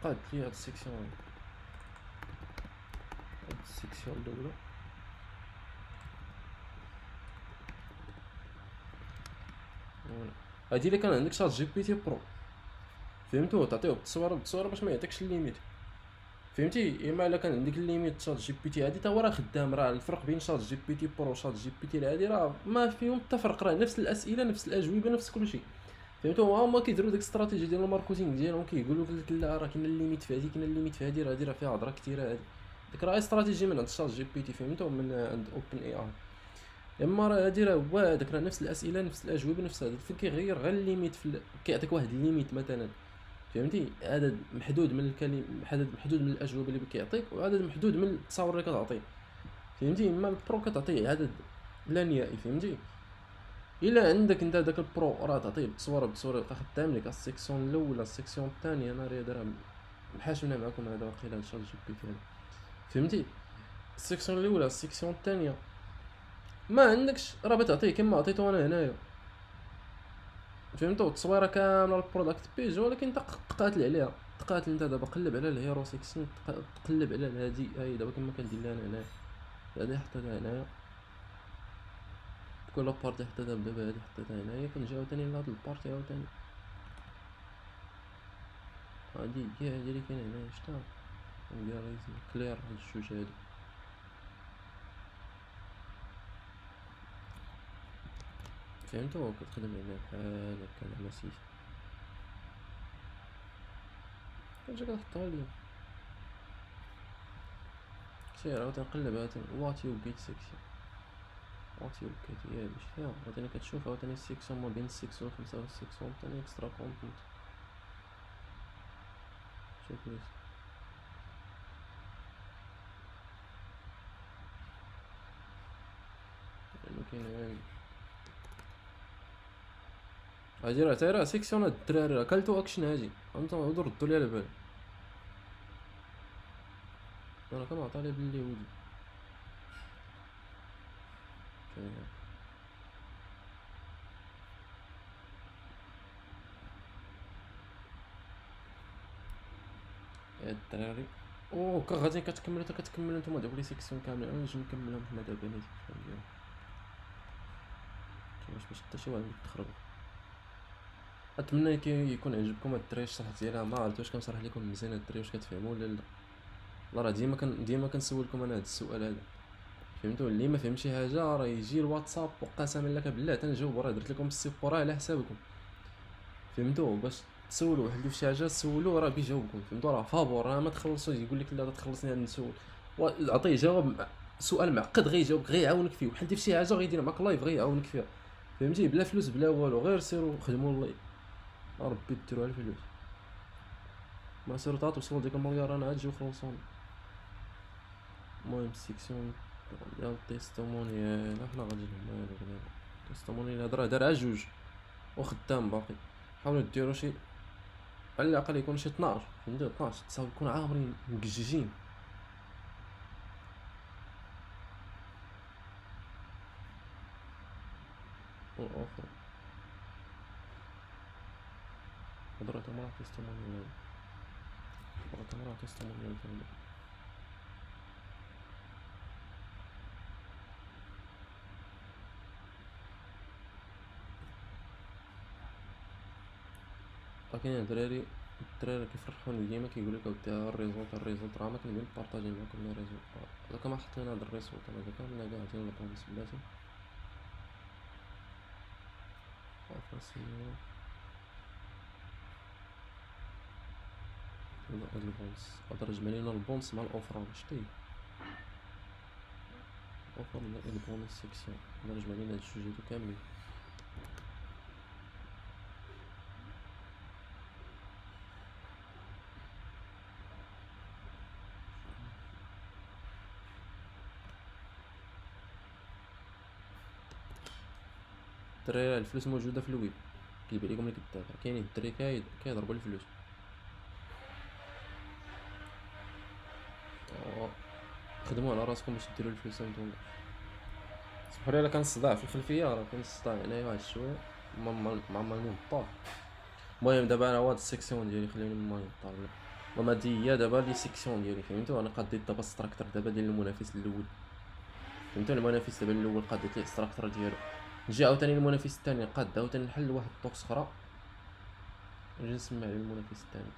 قاد لي هاد السيكسيون، هاد السيكسيون الاولى. هادي اللي كان عندك شات جي بي تي برو. فهمتوا؟ تعطيوه بالتصويره باش ما يعطيكش الليميت. فهمتي؟ اما الا كان عندك الليميت شات جي بي تي عادي تا هو راه خدام. راه الفرق بين شات جي بي تي برو وشات جي بي تي العادي راه ما فيهم حتى فرق، راه نفس الاسئله نفس الاجوبه نفس كلشي. فهمتوا؟ هما كيديروا ديك الاستراتيجيه ديال الماركتينغ ديالهم، كيقولوا لك لا راه كاين الليميت في هذه، كاين الليميت في هذه، راه فيها هضره كثيره هذه. ديك راه استراتيجيه من عند شات جي بي تي. فهمتوا؟ من عند اوبن اي اي. اما راه هادي راه هو هذاك، راه نفس الاسئله نفس الاجوبه نفس هذا، فين كيغير غير الليميت كيعطيك واحد الليميت مثلا. فهمتي؟ عدد محدود من عدد محدود من الاجوبه اللي كيعطيك، وعدد محدود من التصاور اللي كتعطيه. فهمتي؟ اما البرو كتعطيه عدد لا نهائي. فهمتي؟ الا عندك انت داك البرو راه تعطيه بالتصويره يبقى خدام لك السيكسيون الاولى السيكسيون الثانيه. انا راه دايرها محاشونه معكم هذا واقيلا شات جي بي تي. فهمتي؟ السيكسيون الاولى السيكسيون الثانيه ما عندكش راه بتعطيه كما عطيته انا هنايا. فهمتوا؟ التصويره كامله البروداكت بيج، ولكن تقاتل عليها. تقاتل انت دابا قلب على الهيرو سيكسيون، تقلب على هادي هاي دابا كما كندير لها انا هنايا، هادي حطيتها هنايا نحكو لا بارتي حطيتها بدابا هادي حطيتها هنايا، كنجي عاوتاني لهاد البارتي عاوتاني هادي هي هادي اللي كاينه هنايا شتا ندير ريزي كلير هاد الجوج هادو فهمتو كتخدم هنا بحال هكا زعما سيس كتجي كتحطها ليا سير عاوتاني نقلب عاوتاني وات يو جيت سيكسيون وات يو جيت هي هادي شتيها عاوتاني كتشوف عاوتاني السيكسيون ما بين السيكسيون 5 و السيكسيون تاني اكسترا كونتنت شوف ليست ما كاين والو هادي راه تا راه سيكسيون هاد الدراري راه كلتو اكشن هادي انتم عاودو ردو لي على بالي انا كنعطي عليه باللي ودي يا الدراري او غادي كتكملوا حتى كتكملوا نتوما دوك لي سيكسيون كاملين انا نجي نكملهم حنا دابا نيت فهمتي باش حتى شي واحد يتخرب اتمنى يكون عجبكم هاد الدراري الشرح ديالها ما عرفت واش كنشرح لكم مزيان هاد الدراري واش كتفهموا ولا لا لا راه ديما كنسولكم انا هاد السؤال هذا فهمتوا اللي ما فهم شي حاجه راه يجي الواتساب وقسما لك بالله تنجاوب راه درت لكم السيبورا على حسابكم فهمتوا باش تسولوا واحد في شي حاجه سولوه راه بيجاوبكم فهمتوا راه فابور راه ما تخلصوا يقول لك لا تخلصني هاد نسول عطيه جواب سؤال معقد غيجاوبك غيعاونك فيه وحال دير شي حاجه غيدير معاك لايف غيعاونك فيها فهمتي بلا فلوس بلا والو غير سيروا خدموا الله ربي ديروا على الفلوس ما سيروا توصلوا ديك المليار انا عاد جيو خلصوني المهم سيكسيون ديال التيستومونيال حنا غادي لهم والو التيستومونيال هذا راه دار على جوج وخدام باقي حاولوا ديروا شي على الاقل يكون شي 12 فهمتي 12 تصاوب يكون عامرين مكججين والاخر هضرت مرة تيستومونيال هضرت مرة تيستومونيال لكن الدراري كيفرحوني ديما كيقولوا لك اودي الريزولت راه ما كنبغي نبارطاجي معاكم لي ريزولت دوكا ما حطينا هاد الريزولت انا دوكا من كاع ديال البونس بلاتي فاسيو هاد البونس هاد رجع لينا البونس مع الاوفر شتي اوفر البونس سيكسيون هاد رجع لينا هاد الجوج هادو كاملين الدراري الفلوس موجوده في الويب كيبان لكم اللي كدافع كاينين الدراري كيضربوا الفلوس خدموا على راسكم باش ديروا الفلوس نتوما سمحوا لي الا كان الصداع في الخلفيه راه كاين الصداع هنايا واحد شويه معمرني بالطار المهم دابا انا هاد السيكسيون ديالي خليوني ما يطار المهم هادي هي دابا لي سيكسيون ديالي فهمتوا انا قديت دابا ستراكتر دابا ديال المنافس الاول فهمتوا المنافس دابا الاول قديت ليه ستراكتر ديالو نجي عاوتاني المنافس الثاني قاد عاوتاني نحل واحد الطوكس اخرى نجي نسمع على المنافس الثاني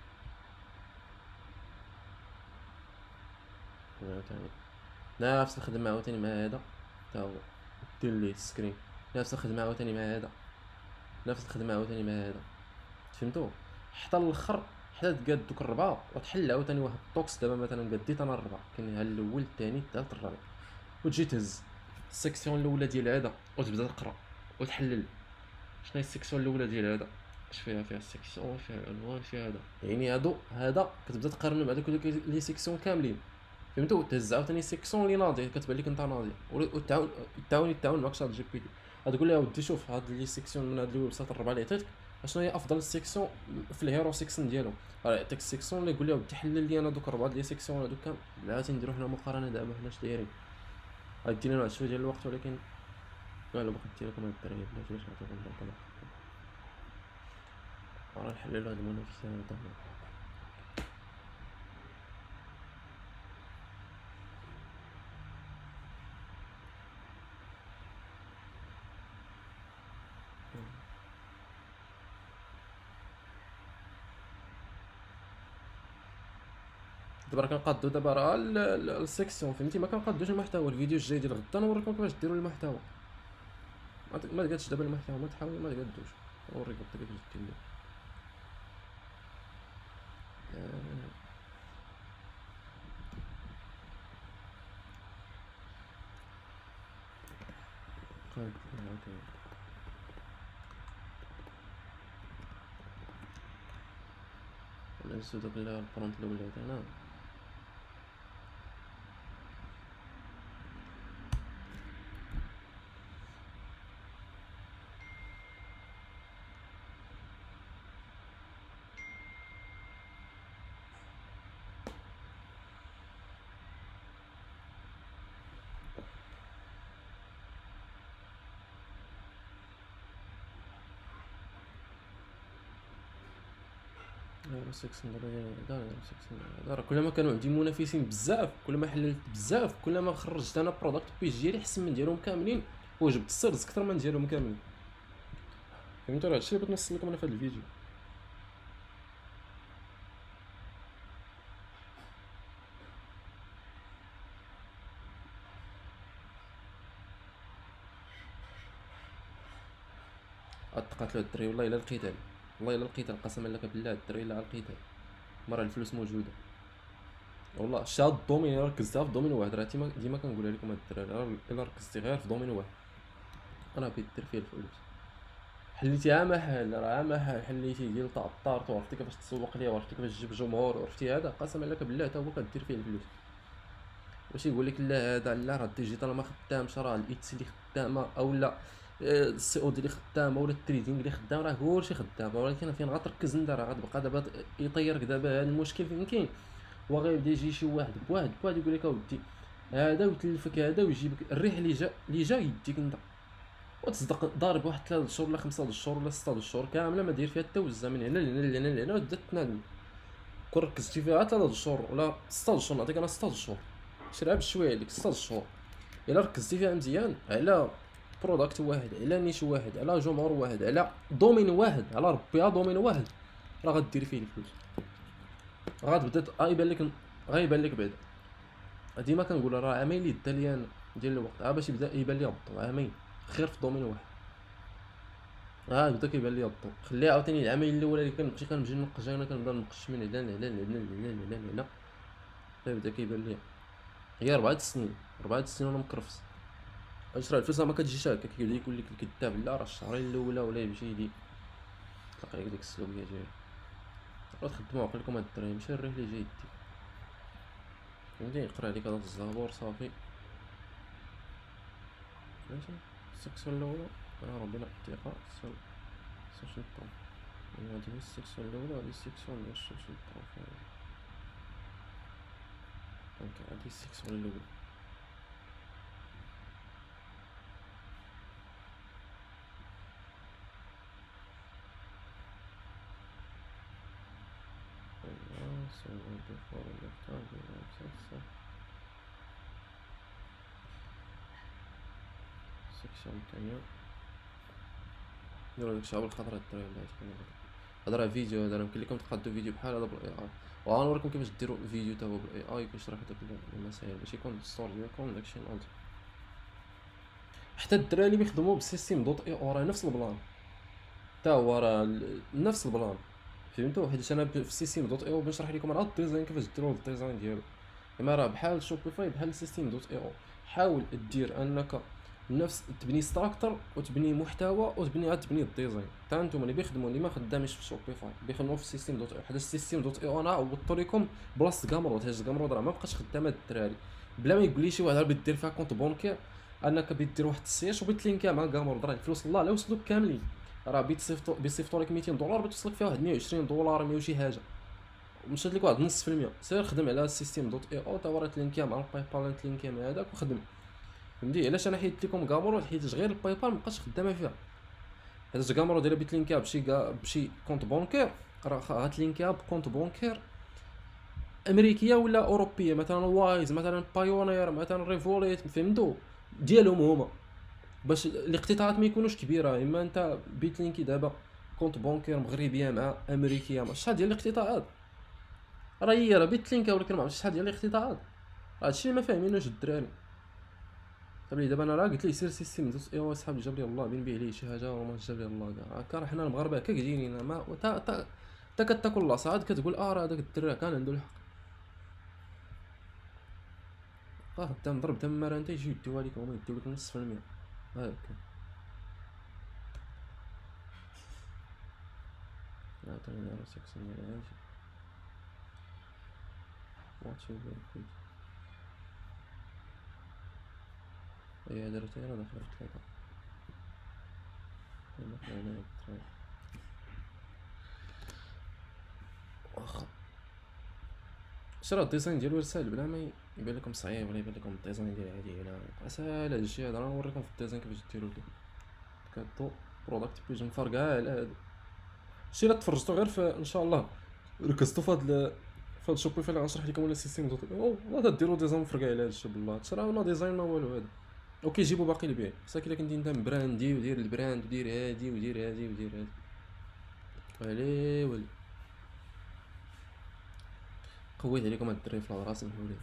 عاوتاني نفس الخدمه عاوتاني مع هذا تا هو دير ليه سكرين نفس الخدمه عاوتاني مع هذا نفس الخدمه عاوتاني مع هذا فهمتوا حتى الاخر حتى تقاد دوك الربعه وتحل عاوتاني واحد الطوكس دابا مثلا قديت انا الربعه كاين ها الاول الثاني الثالث الرابع وتجي تهز السيكسيون الاولى ديال هذا وتبدا تقرا وتحلل شنو هي السيكسيون الاولى ديال هذا اش فيها السيكسيون فيها العنوان فيها هذا هذا كتبدا تقارن مع دوك لي سيكسيون كاملين فهمتوا تهز عاوتاني سيكسيون اللي ناضي كتبان لك انت ناضي وتعاون معك شات جي بي تي غتقول لها ودي شوف هاد لي سيكسيون من هاد الويب سايت الربعه اللي عطيتك اشنو هي افضل سيكسيون في الهيرو سيكسيون ديالو راه يعطيك السيكسيون اللي يقول لها ودي حلل لي انا دوك الربعه ديال لي سيكسيون هادوك كامل بلاتي نديرو حنا مقارنه دابا حنا اش دايرين غادي لنا واحد شويه ديال الوقت ولكن الا بغيت ندير لكم هاد الدراري بلاتي باش نعطيكم الرقم راه نحللو هاد المنافسه هذا دابا راه كنقادو دابا راه السيكسيون فهمتي، ما كنقادوش المحتوى. الفيديو الجاي ديال غدا نوريكم كيفاش ديروا المحتوى. ما تقادش دابا المحتوى، ما تحاول ما تقادوش، نوريك غدا كيفاش دير. قاد ننسو داك البرونت الاول هنا. راه كلما كانوا عندي منافسين بزاف، كلما حللت بزاف، كلما خرجت انا برودكت بيج ديالي احسن من ديالهم كاملين، وجبت السيرز اكثر من ديالهم كاملين. فهمتوا؟ راه هادشي اللي بغيت نوصل لكم انا في هذا الفيديو. قاتلوا الدري والله الا لقيتها، والله الا لقيتها، قسما لك بالله الدري الا لقيتها، مرة الفلوس موجوده والله. شاد الدومين، ركزتها في دومين واحد، راه ديما كنقولها لكم هاد الدراري، الا ركزتي غير في دومين واحد راه بغيت دير فيه الفلوس. حليتيها محل، راه محل حليتي ديال طارت، وعرفتي كيفاش تسوق ليه، وعرفتي كيفاش تجيب جمهور، وعرفتي هذا قسما لك بالله حتى هو كدير فيه الفلوس. واش يقول لك لا هذا لا راه الديجيتال ما خدامش، راه الايتس اللي خدامه، او لا السي او دي اللي خدامه، ولا التريدينغ اللي خدام، راه كلشي خدام، ولكن فين غتركز انت راه غتبقى دابا يطيرك دابا هذا المشكل فين كاين. وغيبدا يجي شي واحد بواحد يقول لك اودي هذا ويتلفك هذا ويجيبك الريح اللي جا يديك انت، وتصدق ضارب واحد 3 شهور ولا 5 شهور ولا 6 شهور كامله ما داير فيها حتى وزه من هنا لهنا لهنا لهنا، وبدات تنادم. كون ركزتي فيها 3 شهور ولا 6 شهور، نعطيك انا 6 شهور شريها بشويه عليك 6 شهور، الا ركزتي فيها مزيان على برودكت واحد، على نيش واحد، على جمهور واحد، على دومين واحد، على ربيها دومين واحد، راه غديري فيه الفلوس. غتبدا غيبان لك بعدا. ديما كنقول راه عامين اللي دا ليا ديال الوقت باش يبدا يبان لي الضوء، عامين خير في دومين واحد بدا كيبان لي الضوء. خليها عاوتاني العامين الاول اللي كنمشي ننقش، انا كنبدا نقش من هنا لهنا لهنا لهنا لهنا، بدا كيبان لي هي 4 سنين 4 سنين وانا مكرفس. واش راه الفلوس ما كتجيش هكا كيبدا يقول لك الكذاب لا راه الشهرين الاولى ولا يمشي لي تلقى لك ديك السلوكيه ديالو. راه تخدموا عقلكم هاد الدراري، ماشي الريح اللي جاي يديك فهمتي. يقرا عليك هذا الزبور صافي ماشي. السكسيون الاولى ربنا الثقه سوشيال برو، هادي هي السكسيون الاولى، هادي السكسيون ديال السوشيال بروفايل. دونك هادي السكسيون الاولى. السكسيون الثانية نديرو داك الشعب الخضرا الدراري ولا هذا راه فيديو، هذا يمكن لكم تقادو فيديو بحال هذا بالاي اي، وغنوريكم كيفاش ديروا فيديو تا هو بالاي اي كيشرح داك المسائل باش يكون الستور ديالكم داكشي ناضي. حتى الدراري اللي بيخدموا بالسيستيم دوت اي او راه نفس البلان، تا هو راه نفس البلان فهمتوا. حيت انا في السيستيم دوت اي او بنشرح لكم راه الديزاين كيفاش ديروا الديزاين ديالو، كما راه بحال شوبيفاي بحال السيستيم دوت اي او. حاول دير انك نفس تبني ستراكتر وتبني محتوى وتبني الديزاين. حتى نتوما اللي بيخدموا اللي ما خدامينش في شوبيفاي بيخدموا في السيستيم دوت اي او، حيت السيستيم دوت اي او انا عوضت لكم بلاصه كامرود، حيت كامرود راه ما بقاش خدامه الدراري بلا ما يقول لي شي واحد بغيت دير فيها كونت بونكير، انك بيدير واحد السياش وبتلينكا مع كامرود، راه الفلوس الله لا وصلوك كاملين، راه بيصيفطوا لك $200 بتوصلك فيها واحد $120 100 وشي حاجه، مشات لك واحد نص في المية. سير خدم على السيستيم دوت اي او تا وراه تلينكا مع الباي بال، تلينكا مع هذاك وخدم فهمتي. علاش انا حيدت لكم كامرود؟ حيت غير الباي بال مابقاش خدامه فيها، حيت كامرود الا بتلينكا بشي كونت بونكير راه غتلينكا بكونت بونكير امريكيه ولا اوروبيه، مثلا وايز، مثلا بايونير، مثلا ريفوليت، فهمتوا ديالهم هما، باش الاقتطاعات ما يكونوش كبيره. اما انت بيتلينكي دابا كونت بونكير مغربيه مع امريكيه، شحال ديال الاقتطاعات راه هي راه بيت لينكا، ولكن ما عرفتش شحال ديال الاقتطاعات. هادشي اللي ما فاهمينوش الدراري. صاحبي دابا انا راه قلت ليه سير سيستيم دوز ايوا صاحبي جاب لي الله بين بيه ليه شي حاجه وما جاب لي الله كاع هكا. راه حنا المغاربه هكا كتجينينا ما تا كتاكل لاصه عاد كتقول راه داك الدري كان عنده الحق. خدام ضرب تما راه انت يجيو يديوها ليك هما يديو لك نص في المية هاكا. عطيني على سكسون ديال هادشي ماتشي كويس. هي درتي راه داخله في 3 هنا واخا. شرا الديزاين ديالو رسال بلا ما يبان لكم صعيب ولا يبان لكم الديزاين ديال عادي هنا اسهل. هادشي هذا راه نوريكم في الديزاين كيفاش ديروا ليه كادو برودكت بيج مفرقع على هادو. شي الا تفرجتوا غير في ان شاء الله ركزتوا في هاد الشوبيفاي اللي غنشرح لكم ولا السيستيم دوت والله تديروا ديزاين مفرقع على هادشي بالله. هادشي راه ما ديزاين ما والو هذا وكيجيبوا باقي البيع. خصك الا كنتي انت براندي ودير البراند ودير هادي ودير هادي ودير هادي ولي قويت عليكم هاد الدراري في الهضره سمحوا لي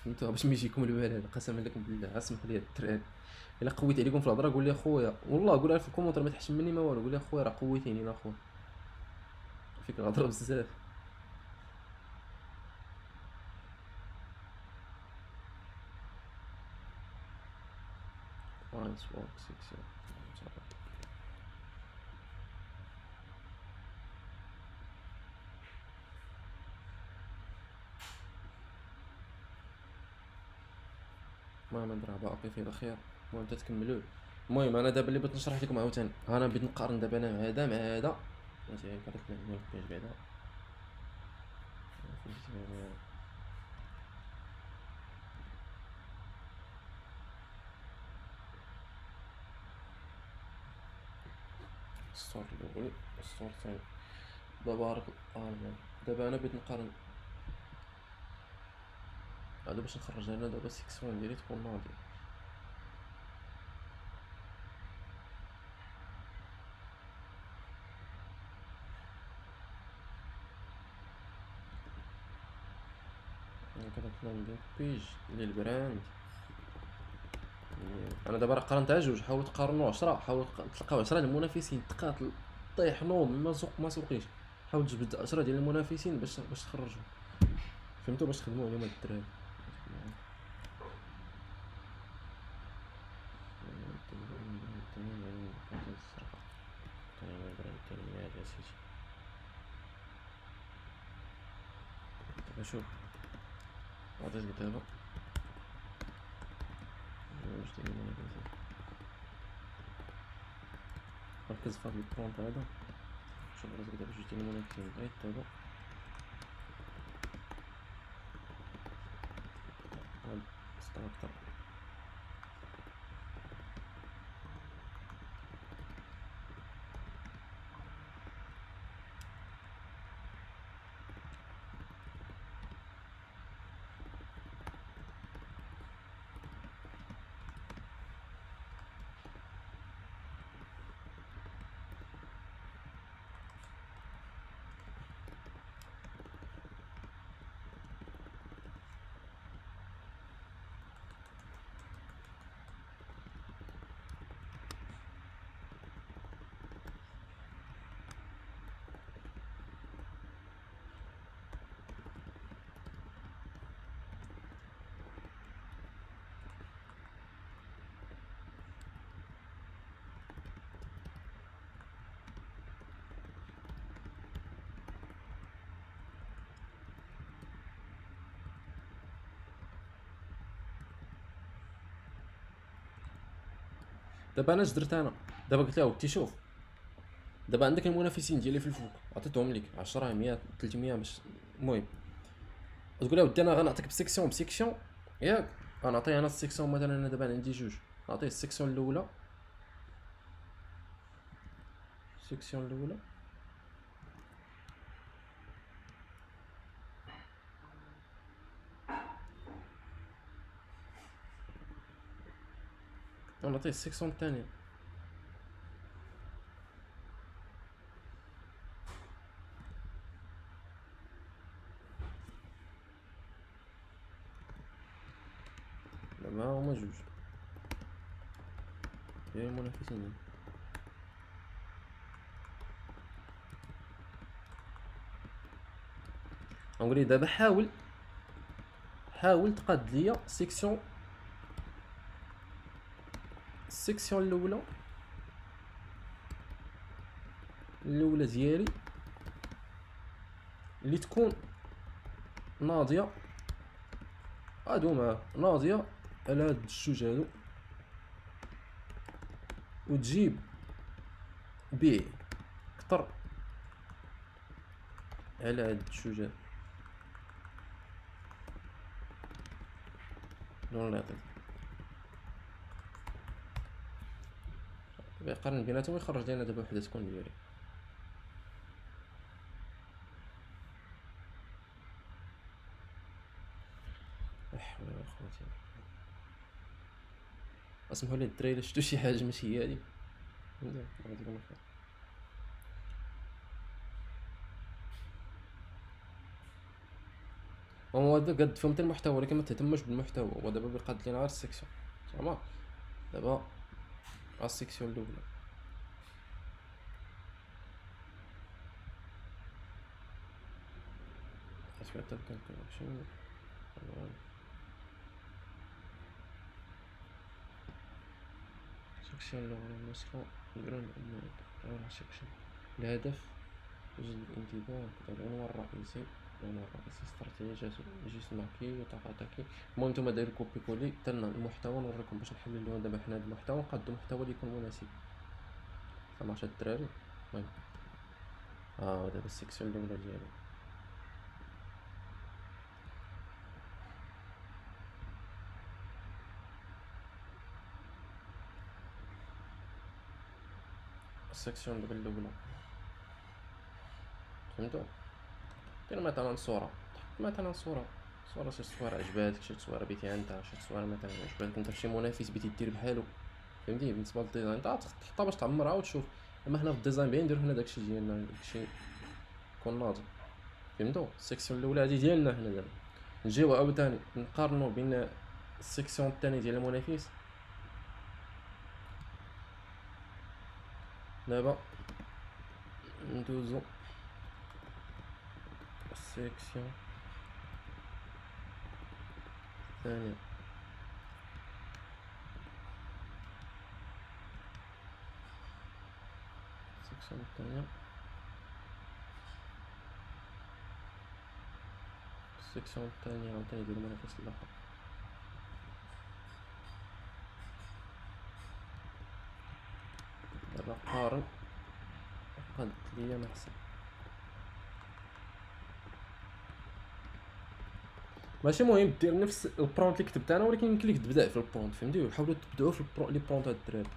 فهمتوا باش ما يجيكم الوال هذا. قسما لكم بالله اسمحوا لي الدراري الا قويت عليكم في الهضره قول لي اخويا والله قولها في الكومونتير ما تحشم مني ما والو. قول لي اخويا راه قويتيني لا اخويا فيك الهضره بزاف. نايس وورك سيكسي المهم نديرها باقي فيه الخير. المهم تتكملوه. المهم انا دابا اللي بغيت نشرح لكم عاوتاني انا بغيت نقارن دابا انا مع هذا مع هذا ماشي هكا داك بعدا الصور الاول الصور الثاني بارك الله. دابا انا بغيت نقارن هذا باش نخرج انا دابا السيكسيون ديالي تكون ناضيه. كذا ندير بيج ديال البراند. انا دابا راه قارنتها جوج. حاولوا تقارنوا 10 حاولوا تلقاو 10 المنافسين طيحنوا ما سوق ما سوقيش. حاول تجبد 10 ديال المنافسين باش تخرجوا فهمتوا باش تخدموا عليهم هاد الدراري. دابا شوف عطيتك دابا واش ديال المنافسين. ركز في هاد البونط هذا شوف راسك دابا جوج ديال المنافسين غير دابا هاد ستراكتر دابا انا اش درت انا دابا قلت له ودي شوف دابا عندك المنافسين ديالي في الفوق عطيتهم لك 10 100 300 باش المهم تقول له ودي انا غنعطيك بسيكسيون بسيكسيون ياك. غنعطي انا السيكسيون مثلا انا دابا عندي جوج نعطيه السيكسيون الاولى السيكسيون الاولى ونعطيه السيكسيون الثانيه. هما جوج ديال المنافسين. نقول لي دابا حاول تقاد ليا السيكسيون الاولى ديالي اللي تكون ناضيه ناضيه على هاد الجوج هادو، وتجيب بي كتر على هاد الجوج هادو. الله يعطيك يقارن بيناتهم ويخرج لينا دابا وحده تكون ديالي. حول ولا قوة الا بالله. اسمحوا لي الدراري، شفتوا شي حاجه ماشي هي هادي؟ الله يجزيكم الخير. هو دابا قد فهمت المحتوى ولكن ما تهتمش بالمحتوى. هو دابا بيقاد لينا غير السيكسيون زعما دابا السيكسيون الاولى. اسكو تبقى شنو سيكسيون الاولى النسخه جراند اول سيكسيون. الهدف وجد الانتباه، العنوان الرئيسي استراتيجيات جسمكي وتقاطعكي. المهم نتوما داير كوبي كولي تاع المحتوى نوريكم باش نحللوه دابا حنا هذا المحتوى نقادو محتوى اللي يكون مناسب. فماشي الدراري. المهم دابا السيكسيون الاولى ديالي السيكسيون دابا الاولى فهمتوا؟ دير مثلا صوره، شي صوره عجباتك، شي صوره بيتي انت، شي صوره مثلا عجباتك انت شي منافس بيتي دير بحالو فهمتي. بالنسبه للديزاين تحطها باش تعمرها وتشوف. اما حنا في الديزاين باين نديرو هنا داكشي ديالنا، داكشي يكون ناضي فهمتوا. السيكسيون الاولى هادي ديالنا هنا دابا نجيو عاوتاني نقارنو بين السيكسيون الثاني ديال المنافس. دابا ندوزو السيكسيون الثانية. السيكسيون الثانية عاوتاني ديال المنافس الاخر. دابا قارن قد ليا ما حسن. ماشي مهم دير نفس البرونت اللي كتبت انا، ولكن يمكن لك تبدا في البرونت فهمتي، وحاولوا تبداو في لي برونت هاد الدراري.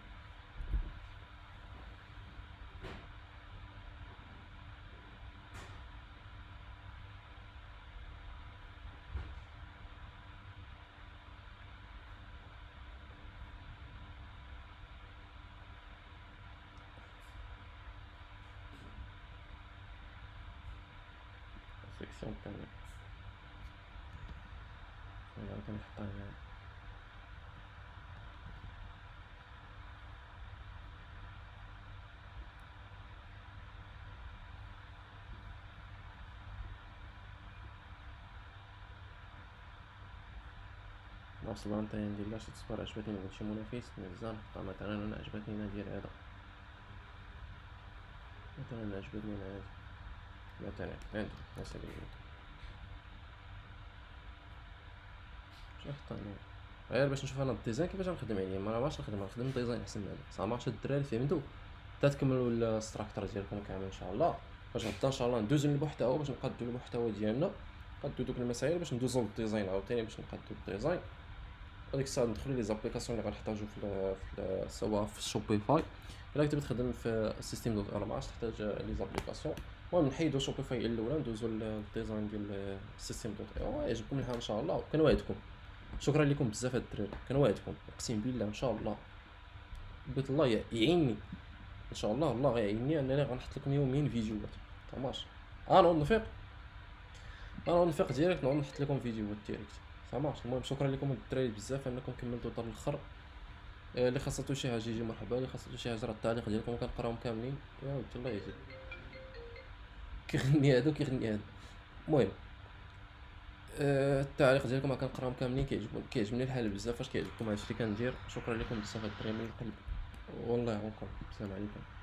السيكسيون الثانية كنحطها هنا. واصلا انت ندير لها شي تصوير عجبتني من شي منافس مزيان نحطها. مثلا انا عجبتني انا ديال هذا، مثلا عجبتني انا هذا مثلا عندي مثلا باش نحطها هنا غير باش نشوف انا الديزاين كيفاش غنخدم عليه. ما باش نخدم ديزاين احسن من هذا صافي. ماشي الدراري فهمتوا؟ تكملوا الاستراكتور ديالكم كامل ان شاء الله. باش غدا ان شاء الله ندوزو للمحتوى باش نقادو المحتوى ديالنا، نقادو دوك المسائل باش ندوزو للديزاين عاوتاني باش نقادو الديزاين. هذيك الساعه ندخلو لي زابليكاسيون اللي غنحتاجو في سواء في شوبيفاي الا كنت تخدم في السيستيم دوت انا ما عادش تحتاج لي زابليكاسيون. المهم نحيدو شوبيفاي الاولى ندوزو للديزاين ديال السيستيم دوت يعجبكم الحال ان شاء الله. وكنوعدكم شكرا لكم بزاف هاد الدراري، كنوعدكم اقسم بالله ان شاء الله بغيت الله يعيني ان شاء الله. الله غيعيني انني غنحط لكم يوميا فيديوهات تماش. نوض نفيق ديريكت نوض نحط لكم فيديوهات ديريكت عمرت. المهم شكرا لكم الدراري بزاف انكم كملتوا حتى الاخر. اللي خاصاتو شي حاجه يجي مرحبا، اللي خاصاتو شي حاجه راه التعليق ديالكم كنقراهم كاملين. يا ودي الله يهديك، كيغني هادو كيغني هادو. المهم التعليق ديالكم كنقراهم كاملين، كيعجبني الحال بزاف فاش كيعجبكم هادشي اللي كندير. شكرا لكم بزاف الدراري من القلب، والله يعاونكم. السلام عليكم.